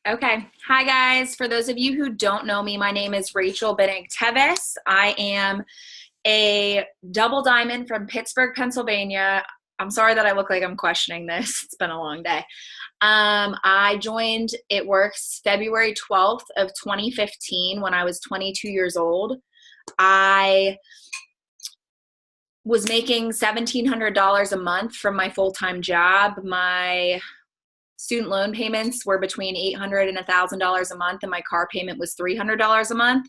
Okay. Hi, guys. For those of you who don't know me, my name is Rachel Binnig Tevis. I am a double diamond from Pittsburgh, Pennsylvania. I'm sorry that I look like I'm questioning this. It's been a long day. I joined It Works February 12th of 2015 when I was 22 years old. I was making $1,700 a month from my full-time job. My student loan payments were between $800 and $1,000 a month, and my car payment was $300 a month.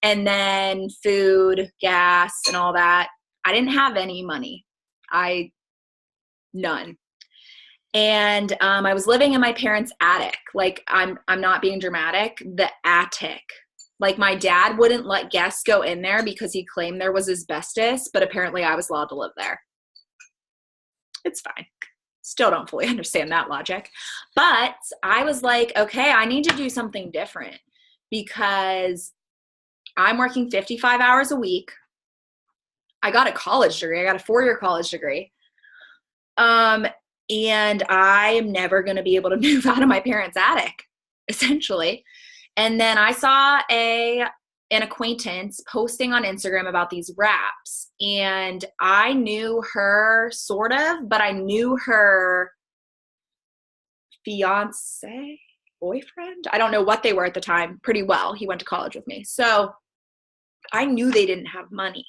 And then food, gas, and all that. I didn't have any money. None. And I was living in my parents' attic. Like, I'm not being dramatic. The attic. Like, my dad wouldn't let guests go in there because he claimed there was asbestos, but apparently I was allowed to live there. It's fine. Still don't fully understand that logic. But I was like, okay, I need to do something different because I'm working 55 hours a week. I got a college degree. I got a 4-year college degree. And I am never going to be able to move out of my parents' attic, essentially. And then I saw an acquaintance posting on Instagram about these wraps, and I knew her sort of, but I knew her fiance, boyfriend. I don't know what they were at the time pretty well. He went to college with me. So I knew they didn't have money,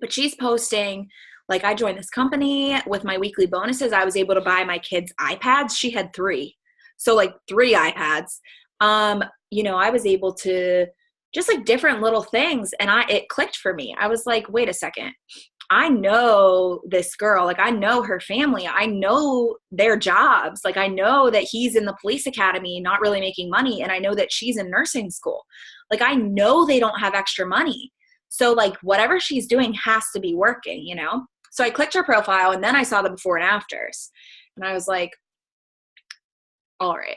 but she's posting like, I joined this company with my weekly bonuses. I was able to buy my kids iPads. She had 3. So like 3 iPads. I was able to just like different little things. And it clicked for me. I was like, wait a second. I know this girl. Like, I know her family. I know their jobs. Like, I know that he's in the police academy, not really making money. And I know that she's in nursing school. Like, I know they don't have extra money. So like, whatever she's doing has to be working, So I clicked her profile, and then I saw the before and afters. And I was like, all right,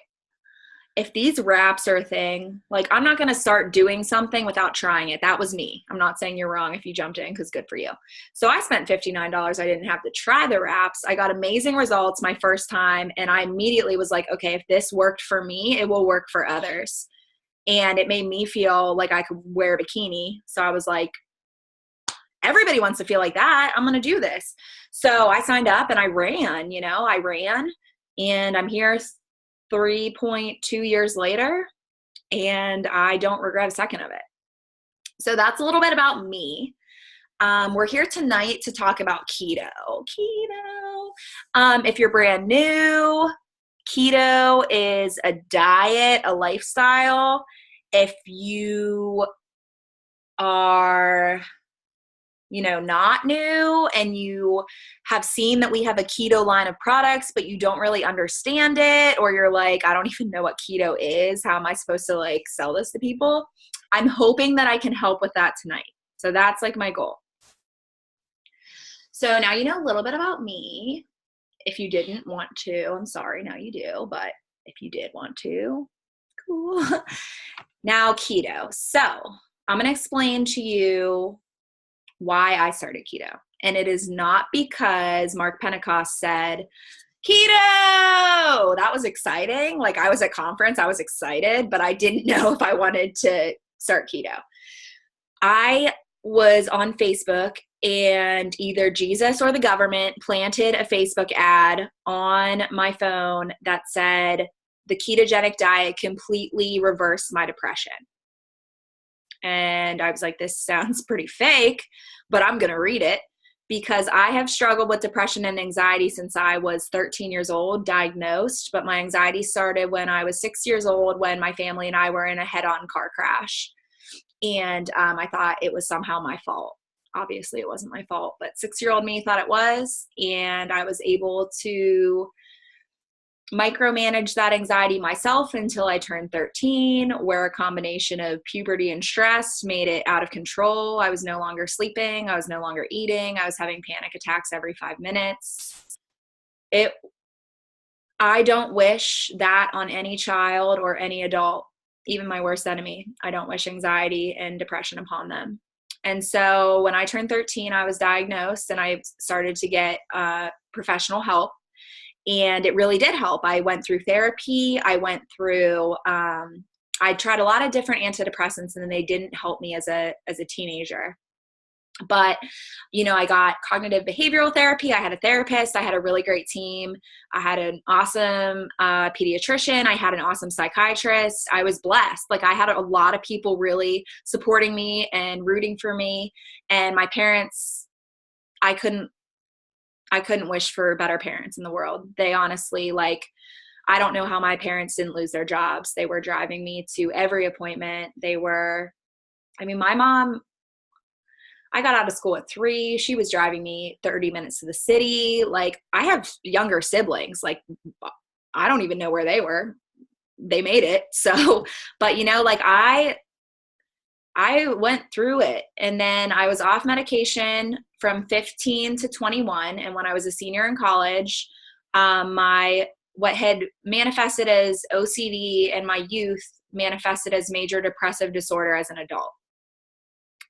if these wraps are a thing, like, I'm not going to start doing something without trying it. That was me. I'm not saying you're wrong if you jumped in, because good for you. So I spent $59. I didn't have to try the wraps. I got amazing results my first time. And I immediately was like, okay, if this worked for me, it will work for others. And it made me feel like I could wear a bikini. So I was like, everybody wants to feel like that. I'm going to do this. So I signed up and I ran, and I'm here 3.2 years later, and I don't regret a second of it. So that's a little bit about me. We're here tonight to talk about keto. If you're brand new, keto is a diet, a lifestyle. If you are not new and you have seen that we have a keto line of products, but you don't really understand it, or you're like, I don't even know what keto is. How am I supposed to like sell this to people? I'm hoping that I can help with that tonight. So that's like my goal. So now you know a little bit about me. If you didn't want to, I'm sorry, now you do. But if you did want to, cool. Now keto. So I'm going to explain to you why I started keto. And it is not because Mark Pentecost said, keto! That was exciting. Like, I was at conference, I was excited, but I didn't know if I wanted to start keto. I was on Facebook, and either Jesus or the government planted a Facebook ad on my phone that said, the ketogenic diet completely reversed my depression. And I was like, this sounds pretty fake, but I'm going to read it, because I have struggled with depression and anxiety since I was 13 years old, diagnosed. But my anxiety started when I was 6 years old, when my family and I were in a head-on car crash. And I thought it was somehow my fault. Obviously, it wasn't my fault, but 6-year-old me thought it was. And I was able to micromanage that anxiety myself until I turned 13, where a combination of puberty and stress made it out of control. I was no longer sleeping. I was no longer eating. I was having panic attacks every 5 minutes. I don't wish that on any child or any adult, even my worst enemy. I don't wish anxiety and depression upon them. And so when I turned 13, I was diagnosed, and I started to get professional help. And it really did help. I went through therapy. I went through, I tried a lot of different antidepressants, and they didn't help me as a teenager. But, I got cognitive behavioral therapy. I had a therapist. I had a really great team. I had an awesome pediatrician. I had an awesome psychiatrist. I was blessed. Like, I had a lot of people really supporting me and rooting for me. And my parents, I couldn't wish for better parents in the world. They honestly, like, I don't know how my parents didn't lose their jobs. They were driving me to every appointment. My mom, I got out of school at 3. She was driving me 30 minutes to the city. Like, I have younger siblings. Like, I don't even know where they were. They made it. So, but I went through it, and then I was off medication from 15 to 21. And when I was a senior in college, what had manifested as OCD in my youth manifested as major depressive disorder as an adult.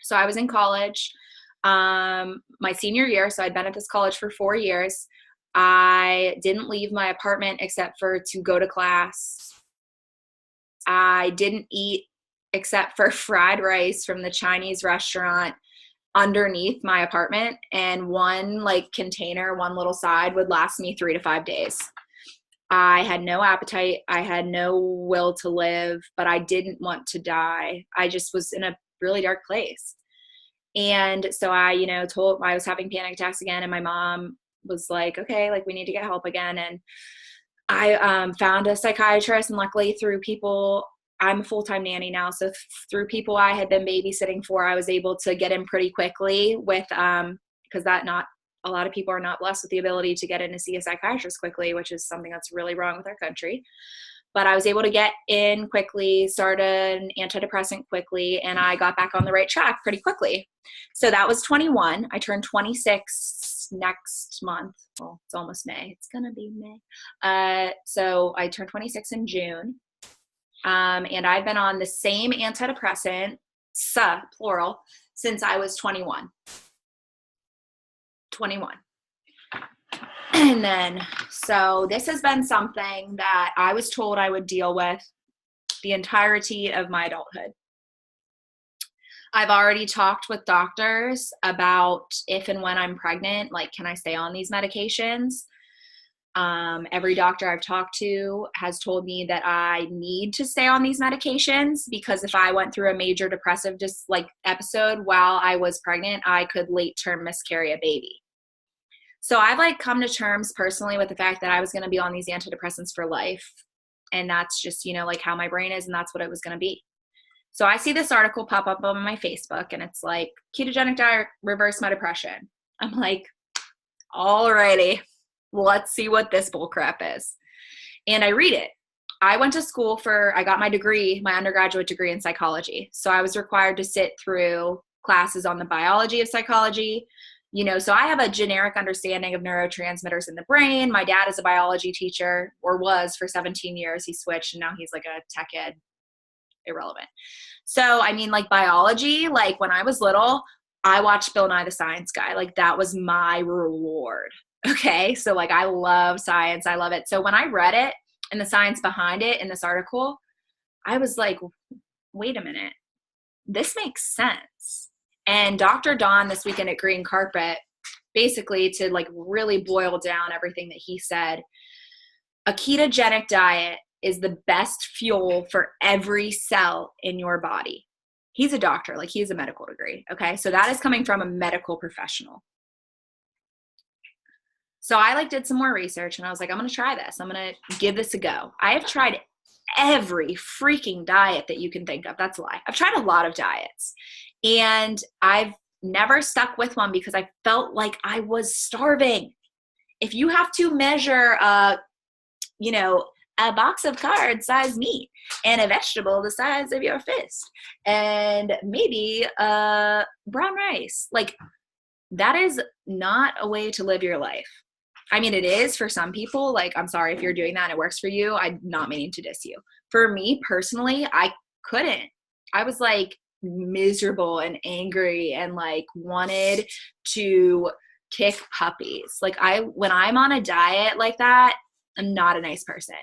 So I was in college, my senior year. So I'd been at this college for 4 years. I didn't leave my apartment except for to go to class. I didn't eat except for fried rice from the Chinese restaurant underneath my apartment. And one container, one little side would last me 3 to 5 days. I had no appetite. I had no will to live, but I didn't want to die. I just was in a really dark place. And so I was having panic attacks again, and my mom was like, okay, we need to get help again. And I found a psychiatrist, and luckily through people, I'm a full-time nanny now. So through people I had been babysitting for, I was able to get in pretty quickly with, because not a lot of people are not blessed with the ability to get in to see a psychiatrist quickly, which is something that's really wrong with our country. But I was able to get in quickly, start an antidepressant quickly, and I got back on the right track pretty quickly. So that was 21. I turned 26 next month. Well, it's almost May. It's going to be May. So I turned 26 in June. And I've been on the same antidepressant, plural, since I was 21. And then, so this has been something that I was told I would deal with the entirety of my adulthood. I've already talked with doctors about if and when I'm pregnant, can I stay on these medications? Every doctor I've talked to has told me that I need to stay on these medications, because if I went through a major depressive episode while I was pregnant, I could late term miscarry a baby. So I've come to terms personally with the fact that I was going to be on these antidepressants for life. And that's just, how my brain is, and that's what it was going to be. So I see this article pop up on my Facebook, and it's like, ketogenic diet reversed my depression. I'm like, alrighty, let's see what this bullcrap is. And I read it. I went to school I got my degree, my undergraduate degree in psychology. So I was required to sit through classes on the biology of psychology. So I have a generic understanding of neurotransmitters in the brain. My dad is a biology teacher, or was for 17 years. He switched, and now he's a tech ed, irrelevant. So, biology, when I was little, I watched Bill Nye the Science Guy. That was my reward. Okay. So I love science. I love it. So when I read it and the science behind it in this article, I was like, wait a minute, this makes sense. And Dr. Don this weekend at Green Carpet, basically to really boil down everything that he said, a ketogenic diet is the best fuel for every cell in your body. He's a doctor, he has a medical degree. Okay. So that is coming from a medical professional. So I did some more research, and I was like, I'm going to try this. I'm going to give this a go. I have tried every freaking diet that you can think of. That's a lie. I've tried a lot of diets, and I've never stuck with one because I felt like I was starving. If you have to measure, a box of card-sized meat and a vegetable the size of your fist and maybe brown rice, that is not a way to live your life. It is for some people. I'm sorry if you're doing that and it works for you. I'm not meaning to diss you. For me personally, I couldn't. I was miserable and angry and wanted to kick puppies. When I'm on a diet like that, I'm not a nice person.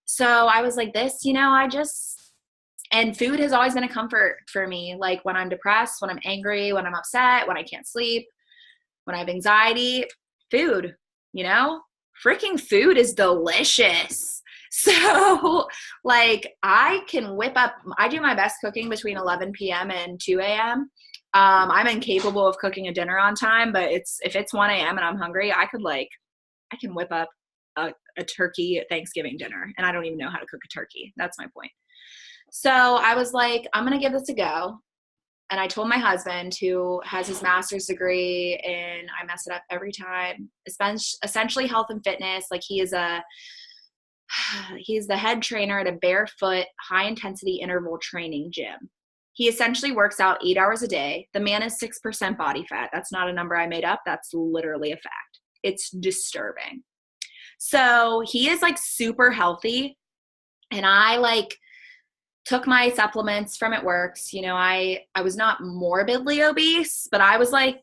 So I was like, this, and food has always been a comfort for me. Like when I'm depressed, when I'm angry, when I'm upset, when I can't sleep, when I have anxiety, food, freaking food is delicious. So like I can I do my best cooking between 11 p.m. and 2 a.m. I'm incapable of cooking a dinner on time, but if it's 1 a.m. and I'm hungry, I can whip up a turkey Thanksgiving dinner, and I don't even know how to cook a turkey. That's my point. So I was like, I'm going to give this a go. And I told my husband, who has his master's degree, and I mess it up every time, essentially health and fitness. Like he's the head trainer at a barefoot, high intensity interval training gym. He essentially works out 8 hours a day. The man is 6% body fat. That's not a number I made up. That's literally a fact. It's disturbing. So he is like super healthy. And I took my supplements from It Works. I was not morbidly obese, but I was like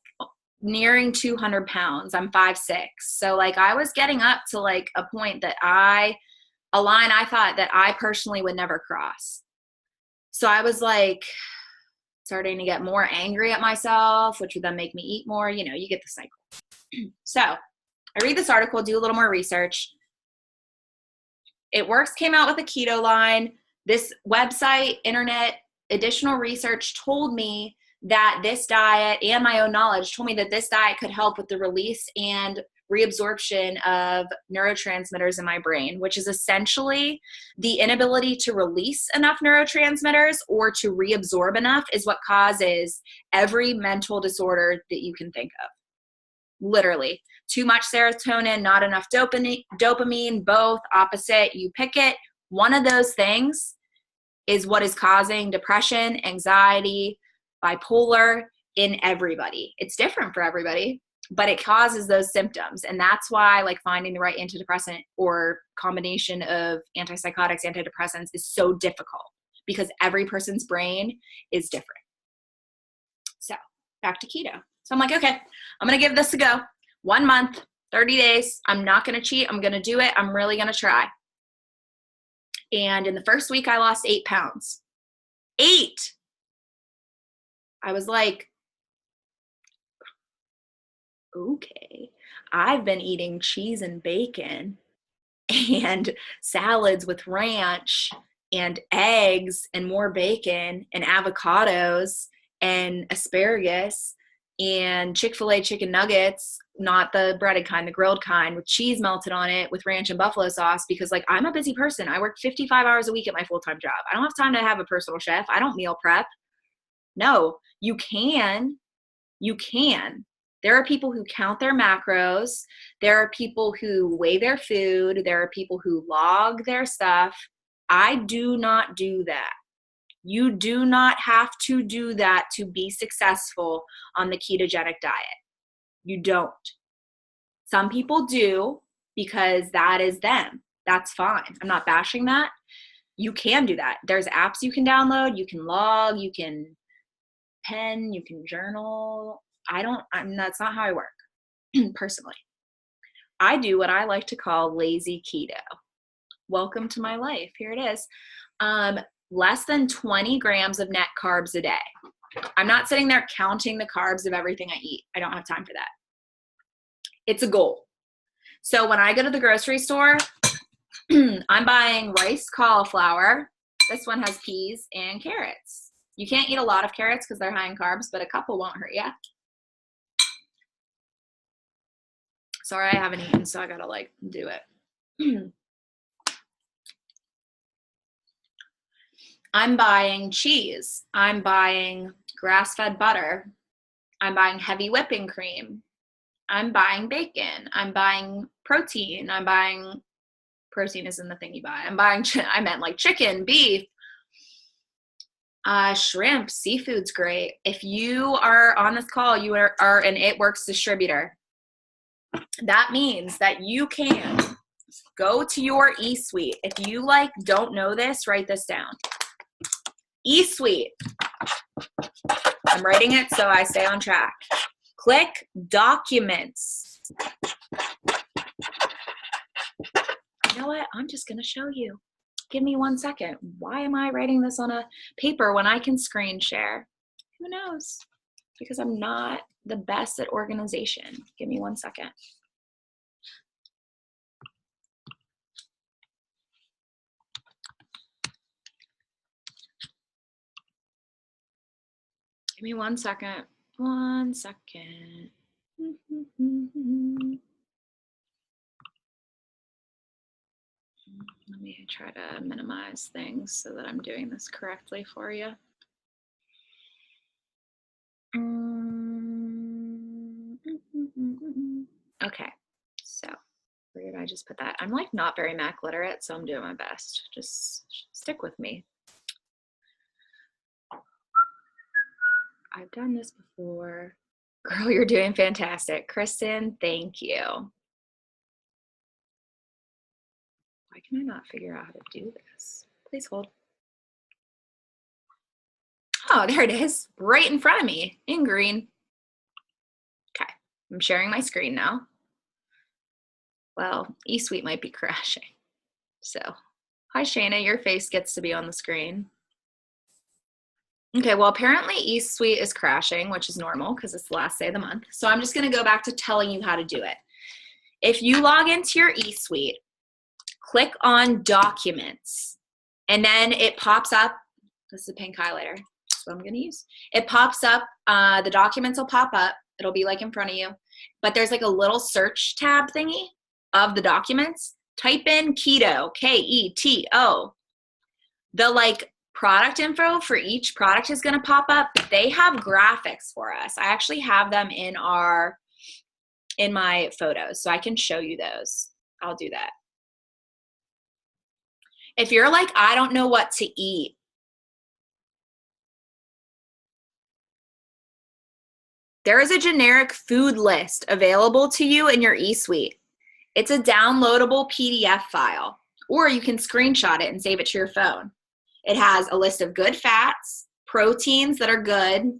nearing 200 pounds. I'm 5'6". So like I was getting up to like a point that a line I thought that I personally would never cross. So I was like starting to get more angry at myself, which would then make me eat more. You get the cycle. So I read this article, do a little more research. It Works came out with a keto line. This website, internet, additional research told me that this diet, and my own knowledge told me that this diet could help with the release and reabsorption of neurotransmitters in my brain, which is essentially the inability to release enough neurotransmitters or to reabsorb enough is what causes every mental disorder that you can think of. Literally. Too much serotonin, not enough dopamine, both, opposite, you pick it. One of those things is what is causing depression, anxiety, bipolar in everybody. It's different for everybody, but it causes those symptoms. And that's why finding the right antidepressant or combination of antipsychotics, antidepressants is so difficult because every person's brain is different. So back to keto. So I'm like, okay, I'm going to give this a go. 1 month, 30 days. I'm not going to cheat. I'm going to do it. I'm really going to try. And in the first week, I lost 8 pounds. 8! I was like, okay, I've been eating cheese and bacon and salads with ranch and eggs and more bacon and avocados and asparagus and Chick-fil-A chicken nuggets, not the breaded kind, the grilled kind, with cheese melted on it with ranch and buffalo sauce, because I'm a busy person. I work 55 hours a week at my full-time job. I don't have time to have a personal chef. I don't meal prep. No, you can. There are people who count their macros. There are people who weigh their food. There are people who log their stuff. I do not do that. You do not have to do that to be successful on the ketogenic diet. You don't. Some people do because that is them. That's fine. I'm not bashing that. You can do that. There's apps you can download. You can log. You can pen. You can journal. That's not how I work personally. I do what I like to call lazy keto. Welcome to my life. Here it is. Less than 20 grams of net carbs a day. I'm not sitting there counting the carbs of everything I eat. I don't have time for that. It's a goal. So when I go to the grocery store, I'm buying rice cauliflower. This one has peas and carrots. You can't eat a lot of carrots because they're high in carbs, but a couple won't hurt you. Sorry, I haven't eaten, so I gotta do it. I'm buying cheese. I'm buying grass-fed butter. I'm buying heavy whipping cream. I'm buying bacon. I'm buying protein. Protein isn't the thing you buy. I meant chicken, beef, shrimp, seafood's great. If you are on this call, you are an It Works distributor. That means that you can go to your eSuite. If you don't know this, write this down. eSuite. I'm writing it so I stay on track. Click Documents. know what? I'm just going to show you. Give me 1 second. Why am I writing this on a paper when I can screen share? Who knows? Because I'm not the best at organization. Give me 1 second. Give me 1 second. 1 second. Let me try to minimize things so that I'm doing this correctly for you. Okay, so where did I just put that? I'm like not very Mac literate, so I'm doing my best. Just stick with me. I've done this before. Girl, you're doing fantastic. Kristen, thank you. Why can I not figure out how to do this? Please hold. Oh, there it is, right in front of me in green. Okay, I'm sharing my screen now. Well, eSuite might be crashing. So, hi Shayna, your face gets to be on the screen. Okay, well, apparently eSuite is crashing, which is normal because it's the last day of the month. So I'm just gonna go back to telling you how to do it. If you log into your eSuite, click on Documents, and then it pops up, this is a pink highlighter, that's what I'm gonna use. It pops up, the documents will pop up, it'll be like in front of you, but there's like a little search tab thingy of the documents. Type in keto, K-E-T-O. The like product info for each product is gonna pop up. They have graphics for us. I actually have them in my photos, so I can show you those. I'll do that. If you're like, I don't know what to eat, there is a generic food list available to you in your eSuite. It's a downloadable PDF file, or you can screenshot it and save it to your phone. It has a list of good fats, proteins that are good,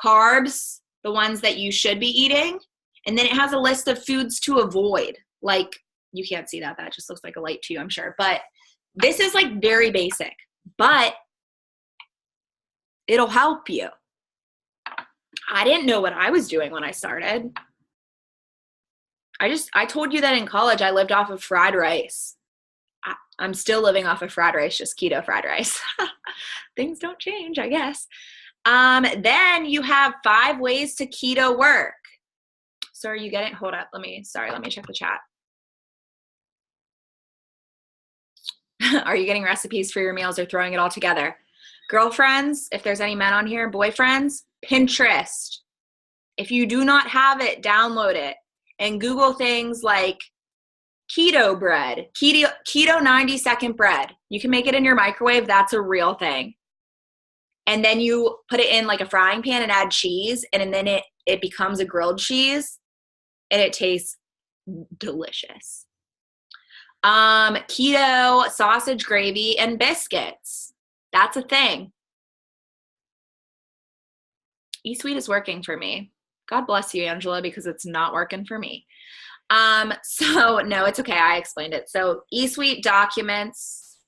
carbs, the ones that you should be eating, and then it has a list of foods to avoid. Like, you can't see that, that just looks like a light to you, I'm sure. But this is like very basic, but it'll help you. I didn't know what I was doing when I started. I told you that in college I lived off of fried rice. I'm still living off of fried rice, just keto fried rice. Things don't change, I guess. Then you have 5 ways to keto work. So are you getting, hold up, let me check the chat. Are you getting recipes for your meals or throwing it all together? Girlfriends, if there's any men on here, boyfriends, Pinterest. If you do not have it, download it and Google things like keto bread, keto 90-second bread. You can make it in your microwave. That's a real thing. And then you put it in like a frying pan and add cheese, and then it becomes a grilled cheese, and it tastes delicious. Keto sausage gravy and biscuits. That's a thing. eSuite is working for me. God bless you, Angela, because it's not working for me. So no, it's okay. I explained it. So eSuite documents,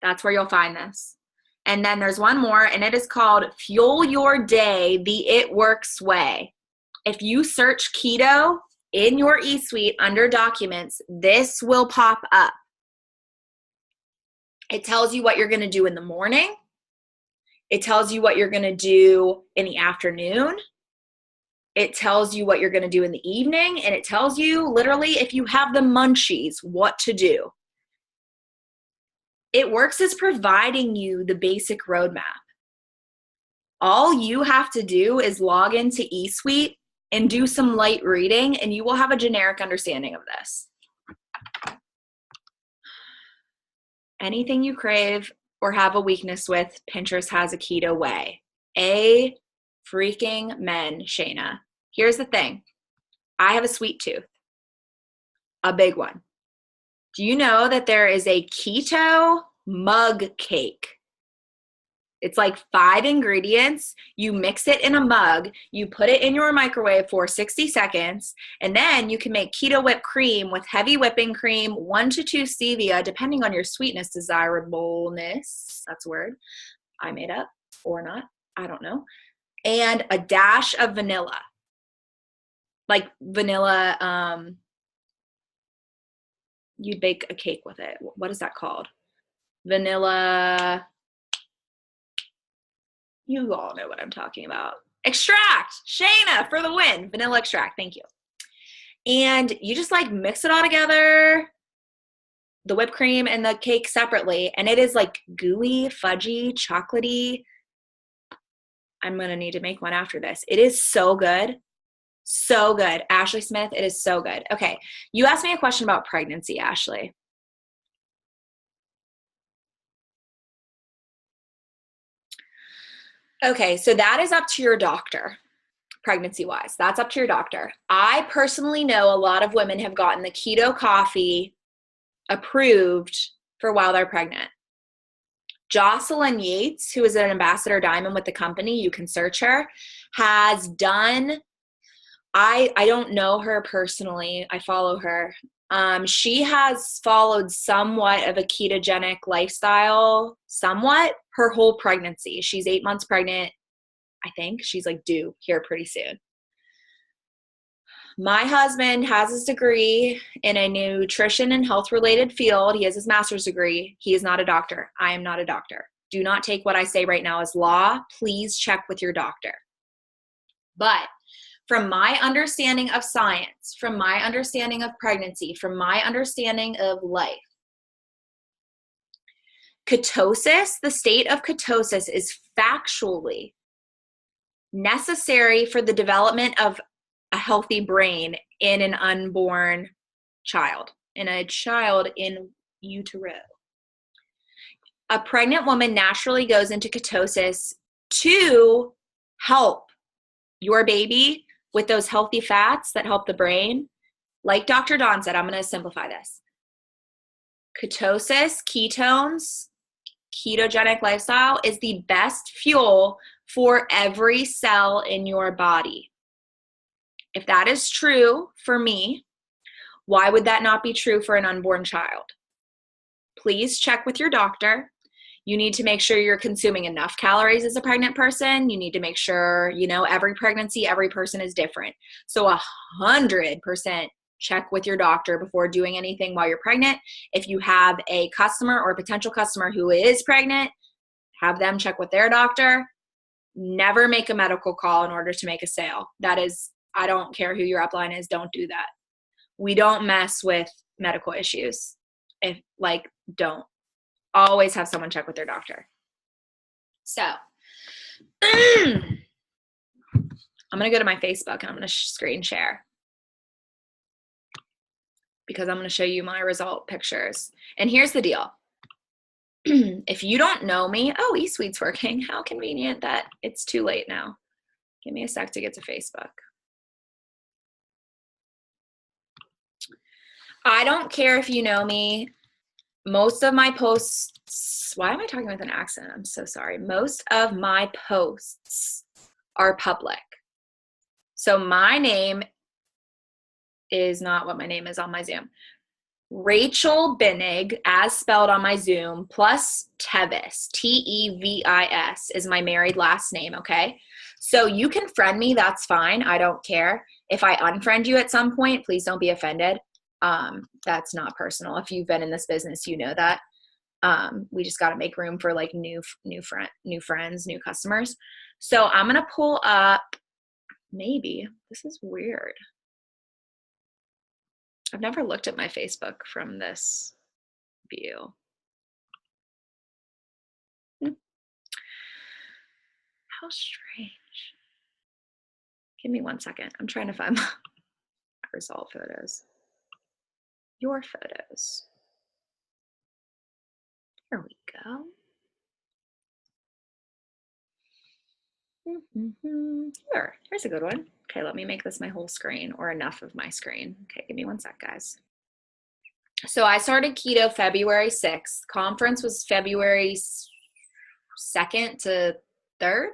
that's where you'll find this. And then there's one more, and it is called Fuel Your Day the It Works Way. If you search keto in your eSuite under documents, this will pop up. It tells you what you're going to do in the morning. It tells you what you're going to do in the afternoon. It tells you what you're going to do in the evening. And it tells you literally if you have the munchies, what to do. It works as providing you the basic roadmap. All you have to do is log into eSuite and do some light reading, and you will have a generic understanding of this. Anything you crave or have a weakness with, Pinterest has a keto way. A freaking men, Shayna. Here's the thing. I have a sweet tooth, a big one. Do you know that there is a keto mug cake? It's like 5 ingredients. You mix it in a mug. You put it in your microwave for 60 seconds. And then you can make keto whipped cream with heavy whipping cream, 1 to 2 stevia, depending on your sweetness desirableness. That's a word I made up or not. I don't know. And a dash of vanilla. Like vanilla, you'd bake a cake with it. What is that called? Vanilla. You all know what I'm talking about. Extract. Shayna for the win. Vanilla extract. Thank you. And you just like mix it all together, the whipped cream and the cake separately. And it is like gooey, fudgy, chocolatey. I'm going to need to make one after this. It is so good. So good. Ashley Smith, it is so good. Okay. You asked me a question about pregnancy, Ashley. Okay. So that is up to your doctor, pregnancy-wise. That's up to your doctor. I personally know a lot of women have gotten the keto coffee approved for while they're pregnant. Jocelyn Yates, who is an ambassador diamond with the company, you can search her, has done, I don't know her personally. I follow her. She has followed somewhat of a ketogenic lifestyle, somewhat, her whole pregnancy. She's 8 months pregnant. I think she's like due here pretty soon. My husband has his degree in a nutrition and health related field. He has his master's degree. He is not a doctor. I am not a doctor. Do not take what I say right now as law. Please check with your doctor. But from my understanding of science, from my understanding of pregnancy, from my understanding of life, ketosis, the state of ketosis, is factually necessary for the development of a healthy brain in an unborn child, in a child in utero. A pregnant woman naturally goes into ketosis to help your baby with those healthy fats that help the brain. Like Dr. Dawn said, I'm going to simplify this. Ketosis, ketones, ketogenic lifestyle is the best fuel for every cell in your body. If that is true for me, why would that not be true for an unborn child? Please check with your doctor. You need to make sure you're consuming enough calories as a pregnant person. You need to make sure, every pregnancy, every person is different. So 100% check with your doctor before doing anything while you're pregnant. If you have a customer or a potential customer who is pregnant, have them check with their doctor. Never make a medical call in order to make a sale. That is, I don't care who your upline is, don't do that. We don't mess with medical issues. Don't. Always have someone check with their doctor. So, I'm going to go to my Facebook and I'm going to screen share because I'm going to show you my result pictures. And here's the deal. If you don't know me, eSweet's working. How convenient that it's too late now. Give me a sec to get to Facebook. I don't care if you know me. Most of my posts, why am I talking with an accent? I'm so sorry. Most of my posts are public. So my name is not what my name is on my Zoom. Rachel Binnig, as spelled on my Zoom, plus Tevis, Tevis, is my married last name, okay? So you can friend me, that's fine. I don't care. If I unfriend you at some point, please don't be offended. That's not personal. If you've been in this business, you know that. We just got to make room for like new friends, new customers. So I'm going to pull up, maybe, this is weird. I've never looked at my Facebook from this view. How strange. Give me 1 second. I'm trying to find my result photos. Your photos. There we go. Here's a good one. Okay, let me make this my whole screen or enough of my screen. Okay, give me 1 sec, guys. So I started keto February 6th. Conference was February 2nd to 3rd,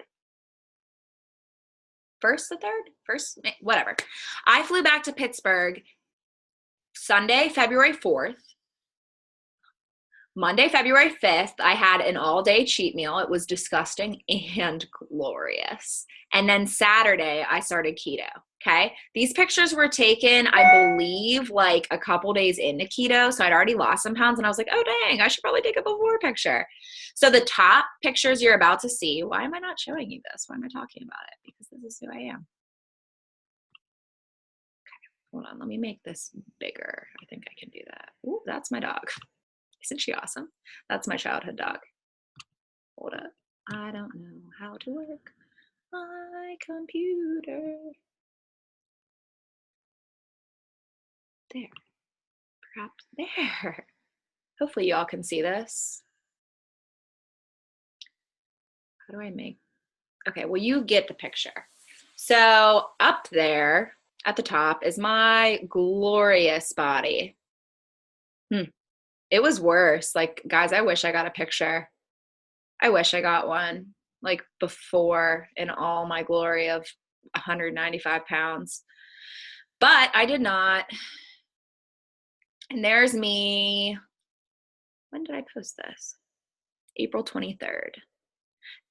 1st to 3rd, whatever. I flew back to Pittsburgh Sunday, February 4th. Monday, February 5th, I had an all-day cheat meal. It was disgusting and glorious. And then Saturday, I started keto, okay? These pictures were taken, I believe, like a couple days into keto, so I'd already lost some pounds, and I was like, oh, dang, I should probably take a before picture. So the top pictures you're about to see, why am I not showing you this? Why am I talking about it? Because this is who I am. Okay, hold on, let me make this bigger. I think I can do that. Ooh, that's my dog. Isn't she awesome? That's my childhood dog. Hold up. I don't know how to work my computer. There. Perhaps there. Hopefully y'all can see this. How do I make? Okay, well, you get the picture. So up there at the top is my glorious body. It was worse. Like, guys, I wish I got a picture. I wish I got one, like before in all my glory of 195 pounds. But I did not. And there's me. When did I post this? April 23rd.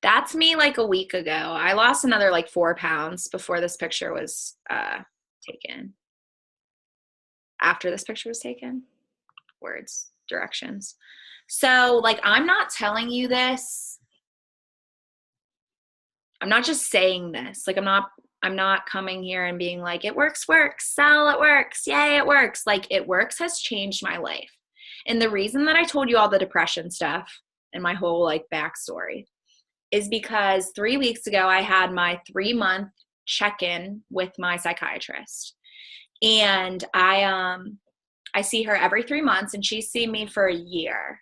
That's me like a week ago. I lost another like 4 pounds before this picture was taken. After this picture was taken. Words, directions. So like, I'm not telling you this. I'm not just saying this. Like, I'm not coming here and being like, it works, sell, it works, yay, it works. Like, it works has changed my life. And the reason that I told you all the depression stuff and my whole like backstory is because 3 weeks ago, I had my 3-month check-in with my psychiatrist. And I see her every 3 months, and she's seen me for a year.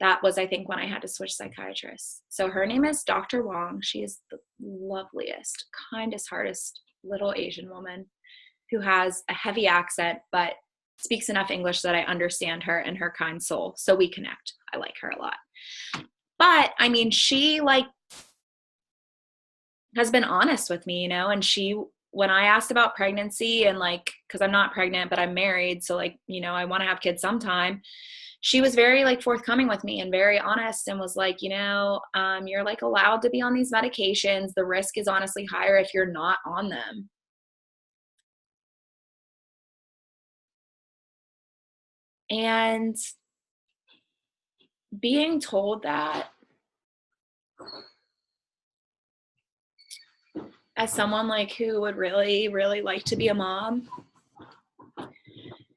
That was, I think, when I had to switch psychiatrists. So her name is Dr. Wong. She is the loveliest, kindest, hardest little Asian woman who has a heavy accent, but speaks enough English that I understand her and her kind soul. So we connect. I like her a lot. But I mean, she like has been honest with me, you know, and when I asked about pregnancy and like, cause I'm not pregnant, but I'm married. So like, you know, I want to have kids sometime. She was very like forthcoming with me and very honest and was like, you know, you're like allowed to be on these medications. The risk is honestly higher if you're not on them. And being told that as someone like who would really, really like to be a mom,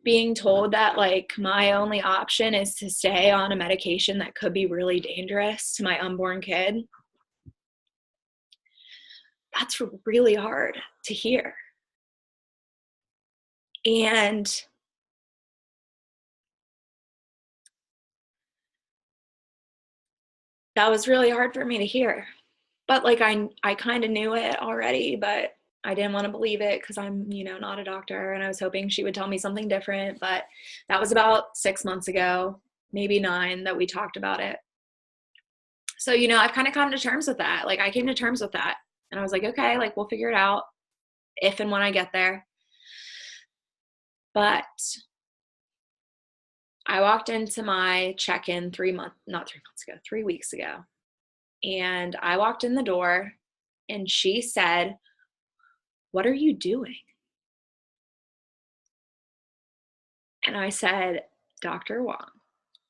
being told that like my only option is to stay on a medication that could be really dangerous to my unborn kid, that's really hard to hear. And that was really hard for me to hear. But like I kind of knew it already, but I didn't want to believe it because I'm, you know, not a doctor, and I was hoping she would tell me something different. But that was about 6 months ago, maybe 9, that we talked about it. So, you know, I've kind of come to terms with that. Like, I came to terms with that, and I was like, okay, like, we'll figure it out if and when I get there. But I walked into my check-in 3 weeks ago. And I walked in the door and she said, "What are you doing?" And I said, "Dr. Wong."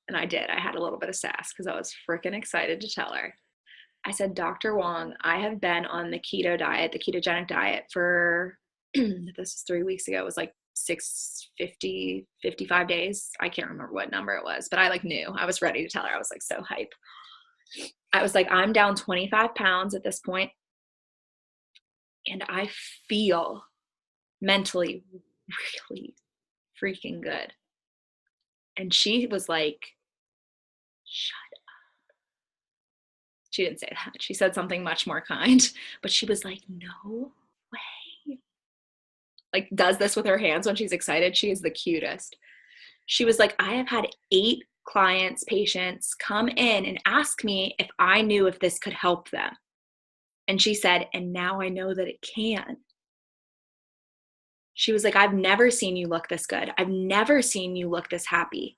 And I did. I had a little bit of sass because I was freaking excited to tell her. I said, "Dr. Wong, I have been on the keto diet, the ketogenic diet for, this is 3 weeks ago. It was like 55 days. I can't remember what number it was, but I like knew. I was ready to tell her. I was like so hype. I was like, I'm down 25 pounds at this point, and I feel mentally really freaking good. And she was like, shut up. She didn't say that. She said something much more kind, but she was like, no way. Like, does this with her hands when she's excited. She is the cutest. She was like, I have had 8 clients, patients come in and ask me if I knew if this could help them. And she said, and now I know that it can. She was like, I've never seen you look this good. I've never seen you look this happy.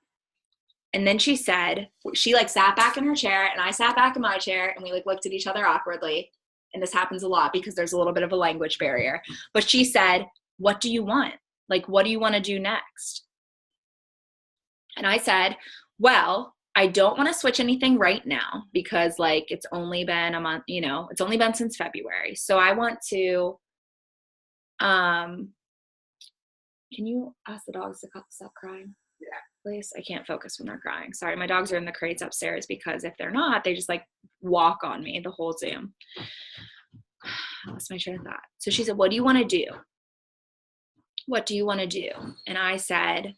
And then she said, she like sat back in her chair and I sat back in my chair and we like looked at each other awkwardly. And this happens a lot because there's a little bit of a language barrier. But she said, what do you want? Like, what do you want to do next? And I said, well, I don't want to switch anything right now because like it's only been a month, you know, it's only been since February. So I want to, can you ask the dogs to stop crying? Yeah. Please? I can't focus when they're crying. Sorry, my dogs are in the crates upstairs because if they're not, they just like walk on me the whole Zoom. I lost my train of thought. So she said, what do you want to do? What do you want to do? And I said,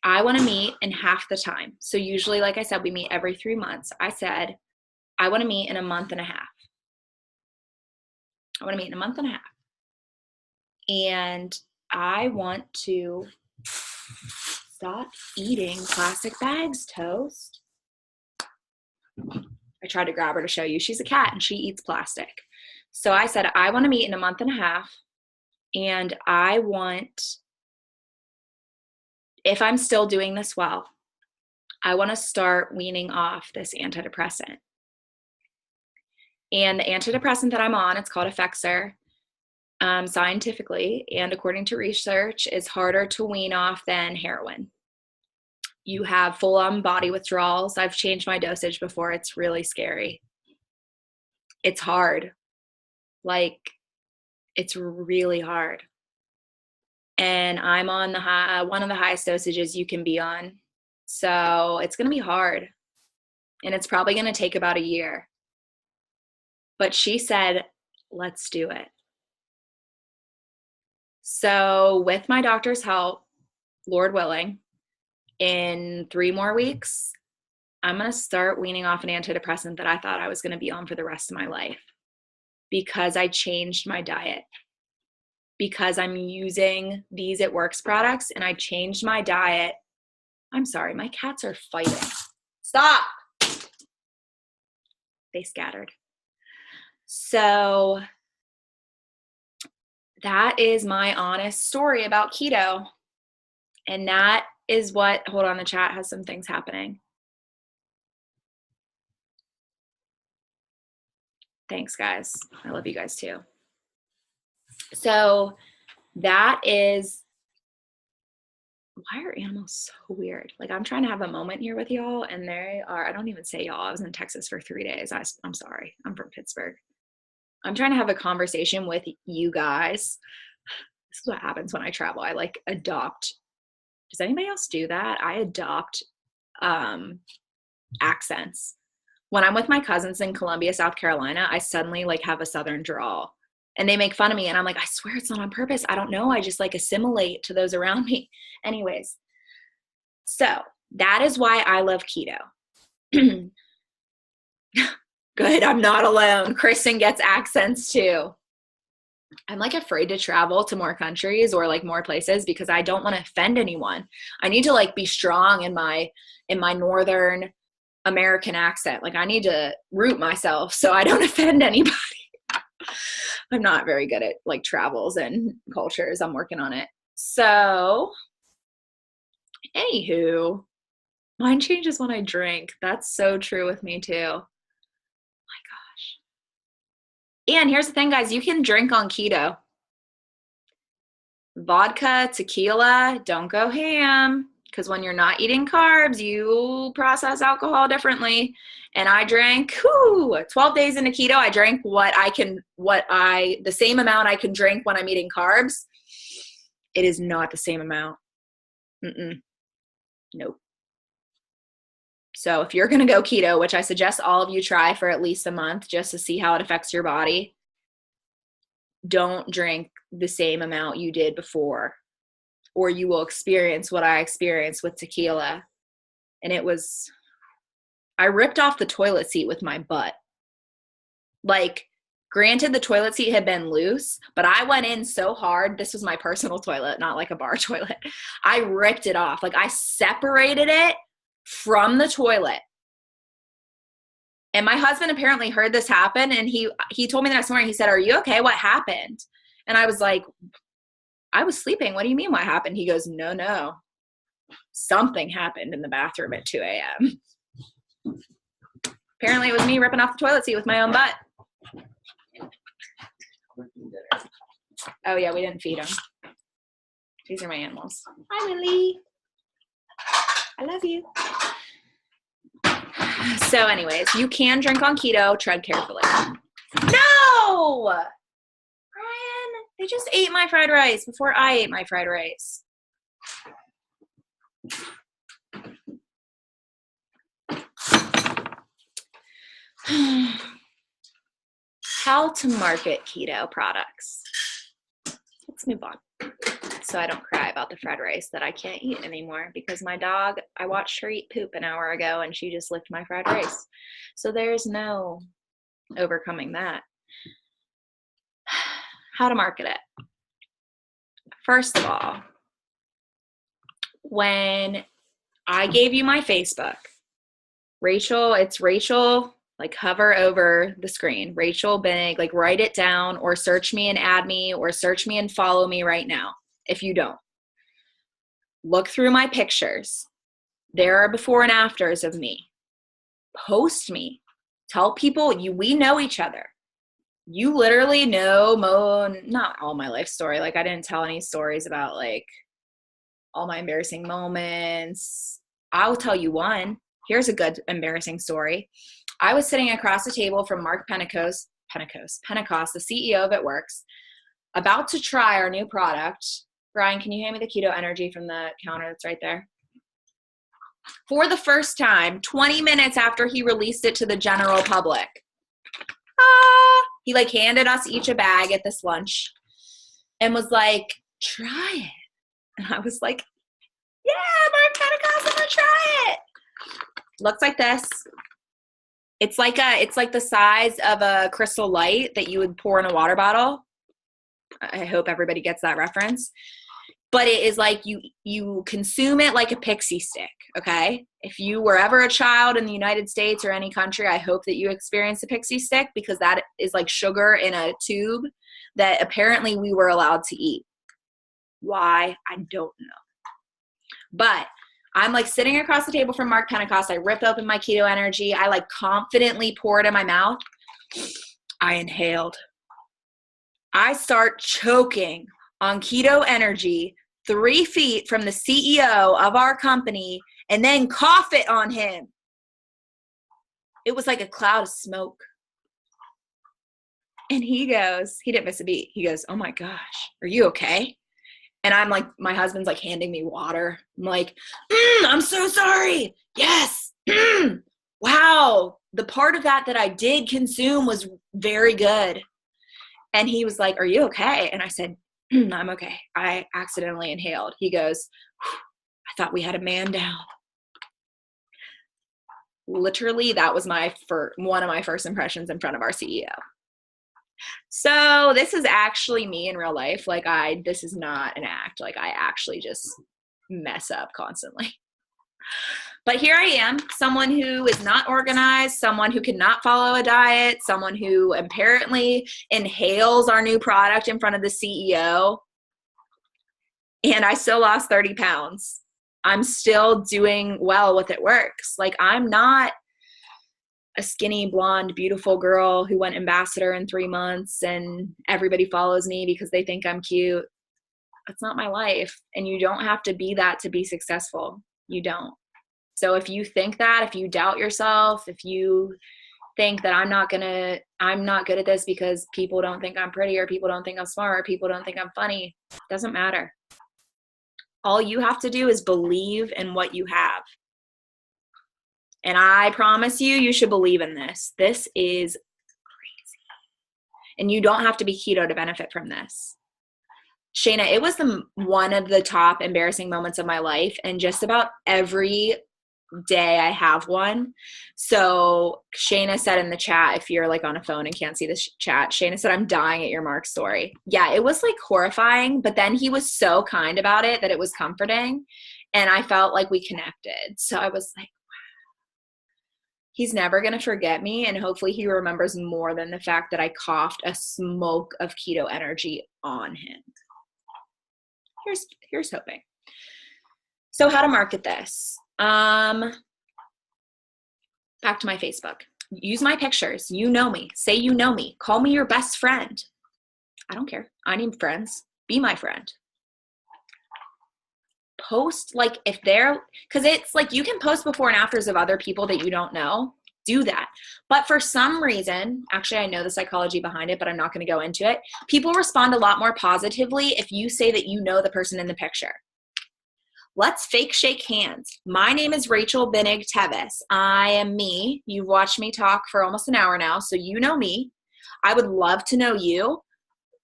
I want to meet in half the time. So usually, like I said, we meet every 3 months. I said, I want to meet in a month and a half. I want to meet in a month and a half. And I want to stop eating plastic bags, Toast. I tried to grab her to show you. She's a cat and she eats plastic. So I said, I want to meet in a month and a half. And I want, if I'm still doing this well, I want to start weaning off this antidepressant. And the antidepressant that I'm on, it's called Effexor, scientifically, and according to research, is harder to wean off than heroin. You have full-on body withdrawals. I've changed my dosage before. It's really scary. It's hard. Like, it's really hard. And I'm on the one of the highest dosages you can be on. So it's going to be hard. And it's probably going to take about a year. But she said, let's do it. So with my doctor's help, Lord willing, in 3 more weeks, I'm going to start weaning off an antidepressant that I thought I was going to be on for the rest of my life because I changed my diet. Because I'm using these It Works products and I changed my diet. I'm sorry, my cats are fighting. Stop! They scattered. So that is my honest story about keto. And that is what, hold on, the chat has some things happening. Thanks, guys. I love you guys too. So that is, why are animals so weird? Like I'm trying to have a moment here with y'all and they are, I don't even say y'all, I was in Texas for 3 days. I'm sorry, I'm from Pittsburgh. I'm trying to have a conversation with you guys. This is what happens when I travel. I like adopt. Does anybody else do that? I adopt accents. When I'm with my cousins in Columbia, South Carolina, I suddenly like have a Southern drawl. And they make fun of me and I'm like, I swear it's not on purpose. I don't know. I just like assimilate to those around me. Anyways, so that is why I love keto. Good, I'm not alone. Kristen gets accents too. I'm like afraid to travel to more countries or like more places because I don't want to offend anyone. I need to like be strong in my Northern American accent. Like I need to root myself so I don't offend anybody. I'm not very good at like travels and cultures. I'm working on it. So anywho, mine changes when I drink. That's so true with me too. Oh my gosh. And here's the thing, guys, you can drink on keto. Vodka, tequila, don't go ham. Because when you're not eating carbs, you process alcohol differently. And I drank 12 days into keto. I drank the same amount I can drink when I'm eating carbs. It is not the same amount. Nope. So if you're going to go keto, which I suggest all of you try for at least a month just to see how it affects your body, don't drink the same amount you did before, or you will experience what I experienced with tequila. And I ripped off the toilet seat with my butt. Like, granted, the toilet seat had been loose, but I went in so hard. This was my personal toilet, not like a bar toilet. I ripped it off. Like, I separated it from the toilet. And my husband apparently heard this happen, and he told me the next morning, he said, "Are you okay? What happened?" And I was like, "I was sleeping. What do you mean what happened?" He goes, No. Something happened in the bathroom at 2 a.m. Apparently it was me ripping off the toilet seat with my own butt. Oh yeah, we didn't feed him. These are my animals. Hi, Willie. I love you. So anyways, you can drink on keto. Tread carefully. No! Brian, they just ate my fried rice before I ate my fried rice. How to market keto products. Let's move on. So I don't cry about the fried rice that I can't eat anymore because my dog, I watched her eat poop an hour ago and she just licked my fried rice. So there's no overcoming that. How to market it. First of all, when I gave you my Facebook, Rachel, it's Rachel, like hover over the screen, Rachel Binnig, like write it down or search me and add me or search me and follow me right now. If you don't, look through my pictures. There are before and afters of me. Post me. Tell people we know each other. You literally know not all my life story. Like I didn't tell any stories about like all my embarrassing moments. I'll tell you one. Here's a good embarrassing story. I was sitting across the table from Mark Pentecost, the CEO of It Works, about to try our new product. Brian, can you hand me the Keto Energy from the counter that's right there? For the first time, 20 minutes after he released it to the general public. He like handed us each a bag at this lunch and was like, try it. And I was like, yeah, Mark Pentecost, I'm gonna try it. Looks like this. It's like the size of a Crystal Light that you would pour in a water bottle. I hope everybody gets that reference. But it is like you consume it like a pixie stick, okay? If you were ever a child in the United States or any country, I hope that you experience a pixie stick because that is like sugar in a tube that apparently we were allowed to eat. Why? I don't know. But I'm like sitting across the table from Mark Pentecost. I rip open my Keto Energy. I like confidently pour it in my mouth. I inhaled. I start choking on Keto Energy 3 feet from the CEO of our company and then cough it on him. It was like a cloud of smoke. And he didn't miss a beat. He goes, oh my gosh, are you okay? And I'm like, my husband's like handing me water. I'm like, I'm so sorry. Yes. Wow. The part of that I did consume was very good. And he was like, are you okay? And I said, I'm okay. I accidentally inhaled. He goes, I thought we had a man down. Literally, that was one of my first impressions in front of our CEO. So this is actually me in real life. Like this is not an act. Like I actually just mess up constantly. But here I am, someone who is not organized, someone who cannot follow a diet, someone who apparently inhales our new product in front of the CEO. And I still lost 30 pounds. I'm still doing well with It Works. Like I'm not a skinny, blonde, beautiful girl who went ambassador in 3 months and everybody follows me because they think I'm cute. That's not my life. And you don't have to be that to be successful. You don't. So if you think that, if you doubt yourself, if you think that I'm not good at this because people don't think I'm pretty or people don't think I'm smart or people don't think I'm funny, it doesn't matter. All you have to do is believe in what you have. And I promise you should believe in this. This is crazy. And you don't have to be keto to benefit from this. Shayna, it was one of the top embarrassing moments of my life. And just about every day I have one. So Shayna said in the chat, if you're like on a phone and can't see this chat, Shayna said, I'm dying at your Mark story. Yeah, it was like horrifying, but then he was so kind about it that it was comforting. And I felt like we connected. So I was like, he's never going to forget me. And hopefully he remembers more than the fact that I coughed a smoke of keto energy on him. Here's hoping. So how to market this? Back to my Facebook. Use my pictures. You know me. Say you know me. Call me your best friend. I don't care. I need friends. Be my friend. Post like if they're, because it's like you can post before and afters of other people that you don't know. Do that. But for some reason, actually I know the psychology behind it, but I'm not going to go into it. People respond a lot more positively if you say that you know the person in the picture. Let's fake shake hands. My name is Rachel Binnig Tevis. I am me. You've watched me talk for almost an hour now, so you know me. I would love to know you.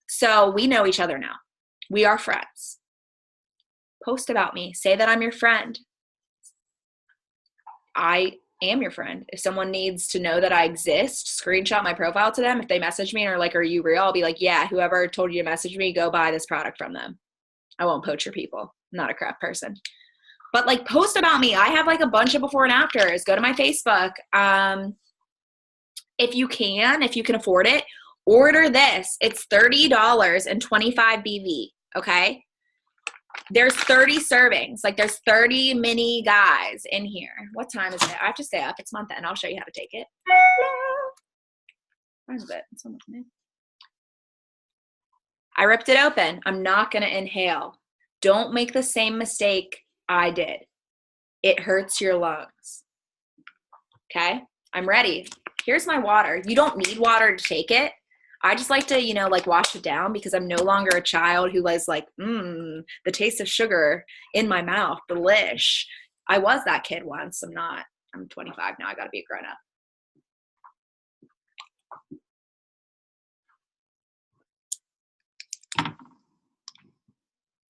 So we know each other now. We are friends. Post about me. Say that I'm your friend. I am your friend. If someone needs to know that I exist, screenshot my profile to them. If they message me and are like, are you real? I'll be like, yeah, whoever told you to message me, go buy this product from them. I won't poach your people. I'm not a crap person. But like post about me. I have like a bunch of before and afters. Go to my Facebook. If you can afford it, order this. It's $30 and 25 BV. Okay. There's 30 servings. Like there's 30 mini guys in here. What time is it? I have to stay up. It's month end. I'll show you how to take it. Where is it? It's almost new. I ripped it open. I'm not going to inhale. Don't make the same mistake I did. It hurts your lungs. Okay? I'm ready. Here's my water. You don't need water to take it. I just like to, like wash it down because I'm no longer a child who is like, the taste of sugar in my mouth, delish. I was that kid once. I'm not. I'm 25 now. I got to be a grown up.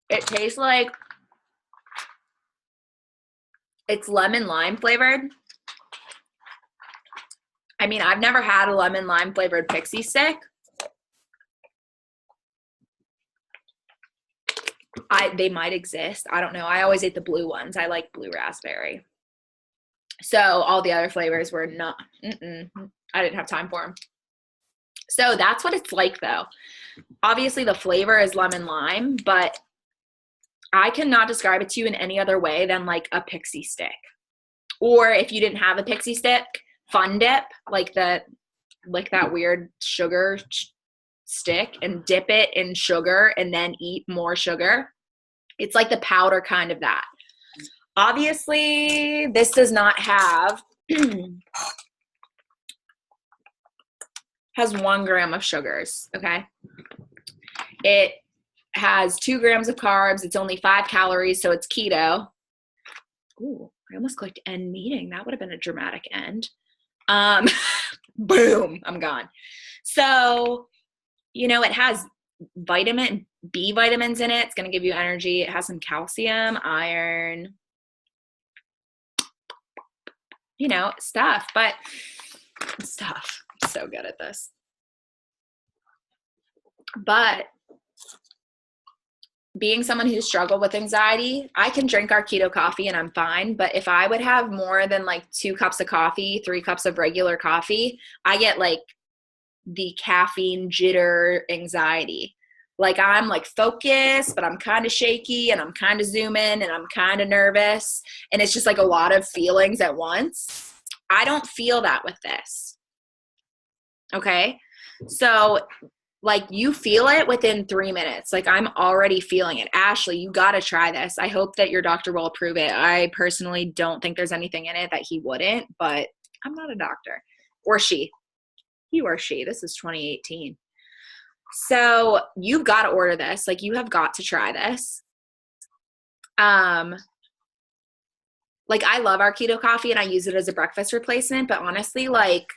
It tastes like it's lemon lime flavored. I mean, I've never had a lemon lime flavored pixie stick. They might exist. I don't know. I always ate the blue ones. I like blue raspberry. So all the other flavors were not, I didn't have time for them. So that's what it's like though. Obviously the flavor is lemon lime, but I cannot describe it to you in any other way than like a pixie stick. Or if you didn't have a pixie stick, Fun Dip, like that weird sugar stick and dip it in sugar and then eat more sugar. It's like the powder kind of that. Obviously, this does not have, has 1 gram of sugars, okay? It has 2 grams of carbs. It's only 5 calories, so it's keto. Ooh, I almost clicked end meeting. That would have been a dramatic end. Boom, I'm gone. So, it has vitamin B vitamins in it. It's going to give you energy. It has some calcium, iron, stuff. I'm so good at this. But being someone who struggled with anxiety, I can drink our keto coffee and I'm fine. But if I would have more than like 2 cups of coffee, 3 cups of regular coffee, I get like the caffeine jitter anxiety. Like I'm like focused, but I'm kind of shaky and I'm kind of zooming and I'm kind of nervous. And it's just like a lot of feelings at once. I don't feel that with this. Okay. So like you feel it within 3 minutes. Like I'm already feeling it. Ashley, you got to try this. I hope that your doctor will approve it. I personally don't think there's anything in it that he wouldn't, but I'm not a doctor. Or she. You or she. This is 2018. So you've got to order this. Like you have got to try this. Like I love our keto coffee and I use it as a breakfast replacement, but honestly, like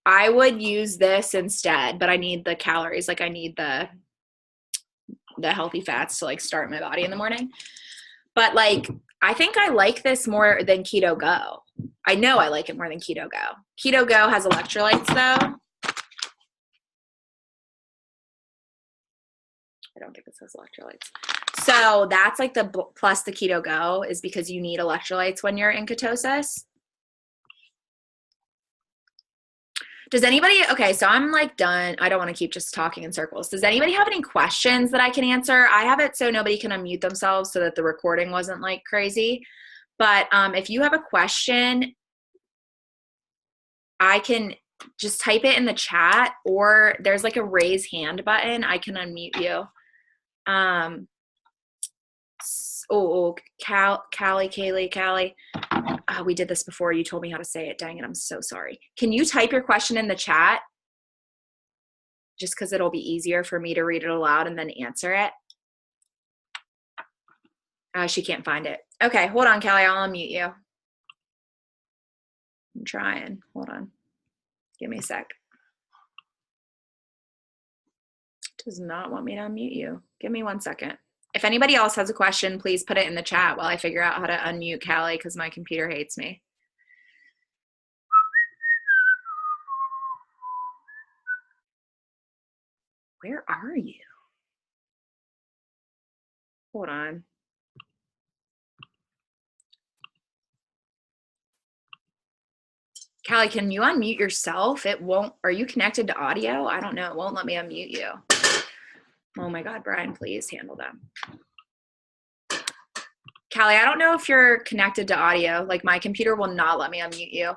I would use this instead, but I need the calories. Like I need the healthy fats to like start my body in the morning. But like, I think I like this more than Keto Go. I know I like it more than Keto Go. Keto Go has electrolytes though. I don't think it says electrolytes. So that's like the plus the Keto Go is because you need electrolytes when you're in ketosis. Does anybody, okay, so I'm like done. I don't want to keep just talking in circles. Does anybody have any questions that I can answer? I have it so nobody can unmute themselves so that the recording wasn't like crazy. But if you have a question, I can just type it in the chat, or there's like a raise hand button. I can unmute you. Callie. Oh, we did this before. You told me how to say it. Dang it. I'm so sorry. Can you type your question in the chat? Just because it'll be easier for me to read it aloud and then answer it. She can't find it. Okay, hold on, Callie. I'll unmute you. I'm trying. Hold on. Give me a sec. It does not want me to unmute you. Give me 1 second. If anybody else has a question, please put it in the chat while I figure out how to unmute Callie because my computer hates me. Where are you? Hold on. Callie, can you unmute yourself? It won't. Are you connected to audio? I don't know. It won't let me unmute you. Oh my God, Brian, please handle them. Callie, I don't know if you're connected to audio. Like my computer will not let me unmute you.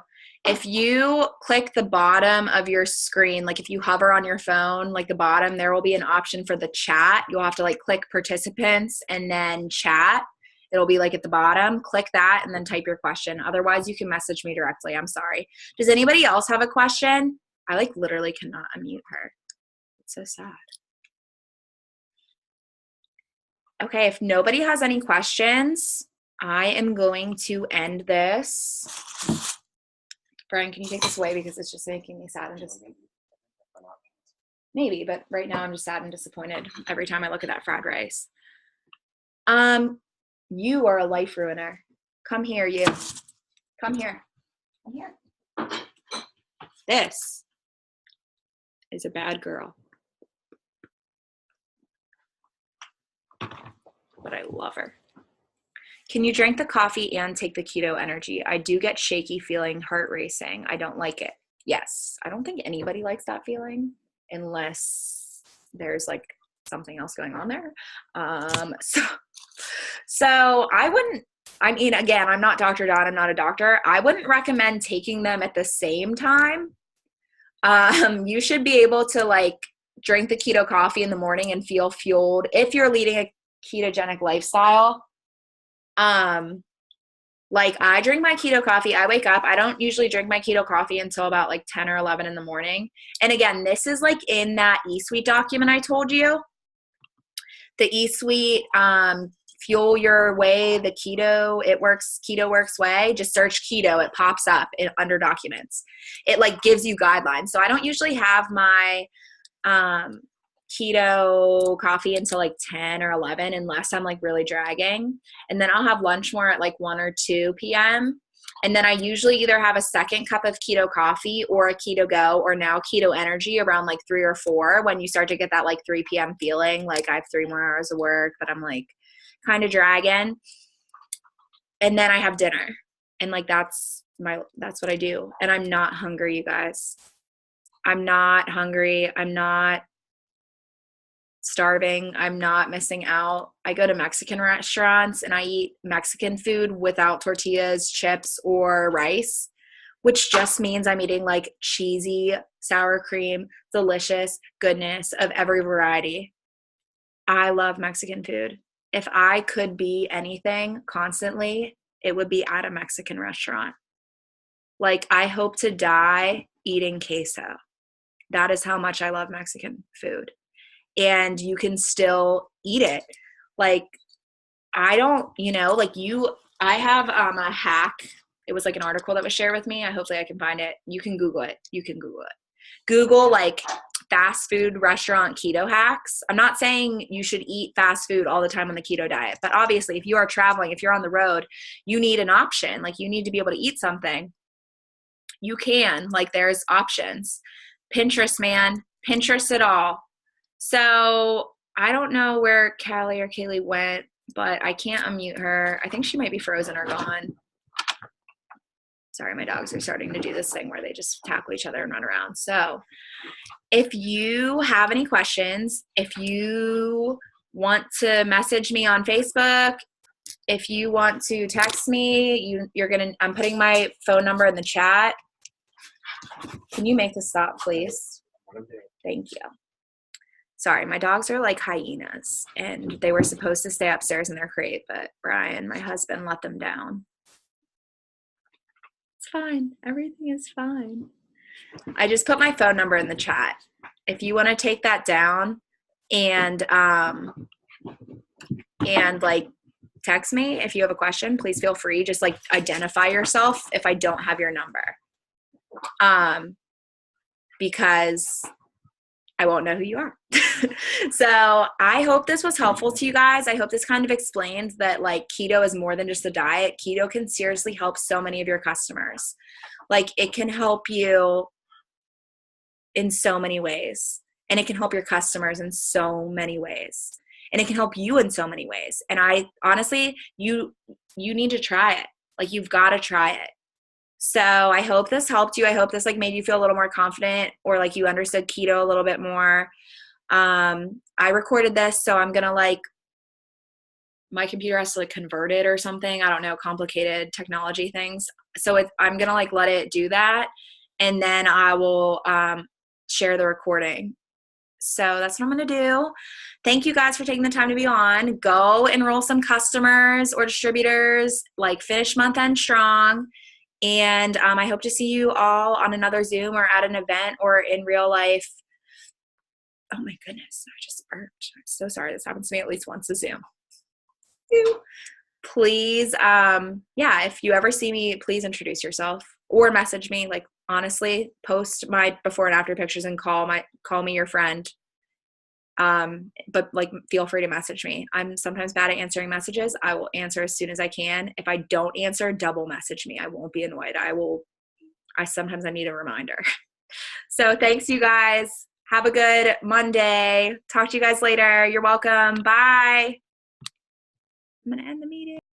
If you click the bottom of your screen, like if you hover on your phone, like the bottom, there will be an option for the chat. You'll have to like click participants and then chat. It'll be like at the bottom. Click that and then type your question. Otherwise, you can message me directly. I'm sorry. Does anybody else have a question? I like literally cannot unmute her. It's so sad. Okay, if nobody has any questions, I am going to end this. Brian, can you take this away because it's just making me sad and disappointed? Maybe, but right now I'm just sad and disappointed every time I look at that fried rice. You are a life ruiner. Come here, you. Come here. Come here. This is a bad girl. But I love her. Can you drink the coffee and take the keto energy? I do get shaky feeling, heart racing. I don't like it. Yes. I don't think anybody likes that feeling unless there's like something else going on there. So I wouldn't, I mean, again, I'm not Dr. Don. I'm not a doctor. I wouldn't recommend taking them at the same time. You should be able to like drink the keto coffee in the morning and feel fueled if you're leading a ketogenic lifestyle. Like I drink my keto coffee. I wake up. I don't usually drink my keto coffee until about like 10 or 11 in the morning. And again, this is like in that eSuite document I told you. The eSuite, Fuel Your Way, the Keto Works way. Just search keto. It pops up under documents. It like gives you guidelines. So I don't usually have my keto coffee until like 10 or 11 unless I'm like really dragging, and then I'll have lunch more at like 1 or 2 p.m. and then I usually either have a second cup of keto coffee or a Keto Go or now Keto Energy around like 3 or 4 when you start to get that like 3 p.m. feeling like I have 3 more hours of work but I'm like kind of dragging, and then I have dinner and like that's what I do. And I'm not hungry, you guys. I'm not hungry. I'm not starving. I'm not missing out. I go to Mexican restaurants and I eat Mexican food without tortillas, chips, or rice, which just means I'm eating like cheesy, sour cream, delicious goodness of every variety. I love Mexican food. If I could be anything constantly, it would be at a Mexican restaurant. Like I hope to die eating queso. That is how much I love Mexican food. And you can still eat it. Like, I don't, I have a hack. It was like an article that was shared with me. Hopefully I can find it. You can Google it. Google like fast food restaurant keto hacks. I'm not saying you should eat fast food all the time on the keto diet, but obviously if you are traveling, if you're on the road, you need an option. Like you need to be able to eat something. You can, like there's options. Pinterest, man. Pinterest it all. So I don't know where Callie or Kaylee went, but I can't unmute her. I think she might be frozen or gone. Sorry, my dogs are starting to do this thing where they just tackle each other and run around. So if you have any questions, if you want to message me on Facebook, if you want to text me, I'm putting my phone number in the chat. Can you make this stop, please? Thank you. Sorry, my dogs are like hyenas, and they were supposed to stay upstairs in their crate, but Brian, my husband, let them down. It's fine. Everything is fine. I just put my phone number in the chat. If you want to take that down and like text me if you have a question, please feel free. Just like identify yourself if I don't have your number. Because I won't know who you are. So I hope this was helpful to you guys. I hope this kind of explains that like keto is more than just a diet. Keto can seriously help so many of your customers. Like it can help you in so many ways, and it can help your customers in so many ways, and it can help you in so many ways. And I honestly, you need to try it. Like you've got to try it. So I hope this helped you. I hope this like made you feel a little more confident, or like you understood keto a little bit more. I recorded this, so I'm going to like, my computer has to like convert it or something. I don't know, complicated technology things. So I'm going to like let it do that. And then I will share the recording. So that's what I'm going to do. Thank you guys for taking the time to be on. Go enroll some customers or distributors, like finish month end strong. And I hope to see you all on another Zoom or at an event or in real life. Oh my goodness, I just burped. I'm so sorry. This happens to me at least once a Zoom. Please, if you ever see me, please introduce yourself or message me. Like honestly, post my before and after pictures and call me your friend. But like, feel free to message me. I'm sometimes bad at answering messages. I will answer as soon as I can. If I don't answer, double message me. I won't be annoyed. Sometimes I need a reminder. So thanks you guys. Have a good Monday. Talk to you guys later. You're welcome. Bye. I'm going to end the meeting.